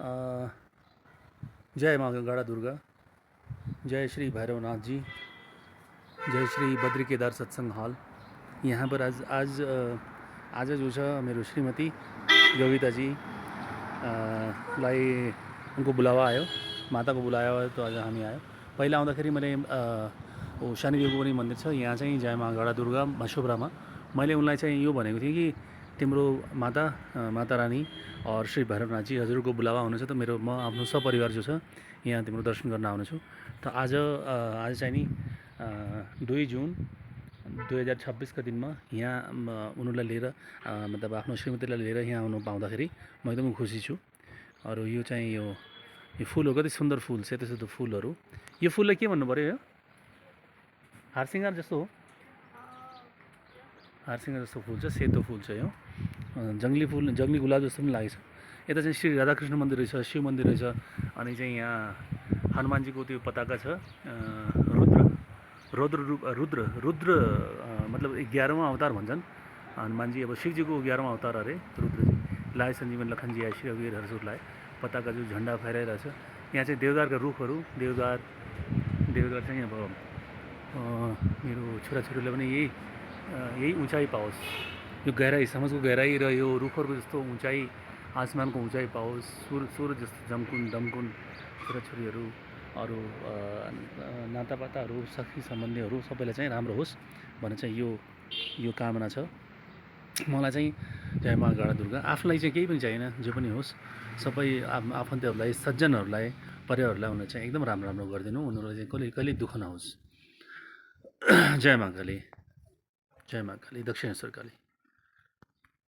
जय माँ गंगाड़ा दुर्गा, जय श्री भैरवनाथ जी, जय श्री बद्री केदार सत्संग हॉल। यहाँ पर आज जो छ मेरो श्रीमती योगिता जी लाई उनको बुलावा आयो, माता को बुलाया आयो, तो आज हामी आयो। पहिला आउँदाखेरि मैले शानी देवको मन्दिर छ यहाँ चाहिँ जय माँ गंगाड़ा दुर्गा मशोबरामा मैले उनलाई चाहिँ यो भनेको थिएँ कि तिम्रो माता रानी और श्री भैरवनाथ जी हजुरको बुलावा हुनेछ, त मेरो म आफ्नो सपरिवार जो छ यहाँ तिम्रो दर्शन गर्न आउनेछु। त आज चाहिँ नि 2 जुन 2026 का दिनमा यहाँ उनीहरूलाई लिएर मतलब आफ्नो श्रीमतीलाई लिएर यहाँ आउनु पाउँदाखेरि म एकदमै खुसी छु। अरू यो चाहिँ यो फुल हो, कति सुन्दर फुल, सेतो सेतो फुलहरू। यो फुललाई के भन्नु पर्यो? यो हारसिङ्गार जस्तो हो, हारसिङ्गार जस्तो फुल छ, सेतो फुल छ यो। जङ्गली फुल, जङ्गली गुलाब जस्तो पनि लागेको छ। यता चाहिँ श्री राधाकृष्ण मन्दिर रहेछ, शिव मन्दिर रहेछ, अनि चाहिँ यहाँ हनुमानजीको त्यो पताका छ। रुद्र मतलब 11वां अवतार भन्छन् हनुमानजी। अब शिवजीको 11वां अवतार अरे रुद्रजी। लाए सञ्जीवन लखनजी आए श्री रघुवीर हर्षुरलाई पताका जो झन्डा फहराइरहेछ। यहाँ चाहिँ देवदारका रुखहरू, देवदार चाहिँ अब मेरो छोराछोरीले पनि यही उचाइ पाओस्, यो गहराई, समझको गहराई र यो रुखहरूको जस्तो उचाइ, आसमानको उचाइ पाओस्, सूर्य जस्तो दमकुन छोराछोरीहरू, अरू नातापाताहरू, सखी सम्बन्धीहरू सबैलाई चाहिँ राम्रो होस् भन्ने चाहिँ यो कामना छ। मलाई चाहिँ जय माँ गंगाड़ा दुर्गा, आफूलाई चाहिँ केही पनि चाहिएन, जो पनि होस् सबै आफन्तहरूलाई, सज्जनहरूलाई, परिवारहरूलाई उनीहरू चाहिँ एकदम राम्रो गरिदिनु, उनीहरूलाई चाहिँ कहिले दुःख नहोस्। जय माँ काली, जय माँ काली, दक्षिणेश्वर काली।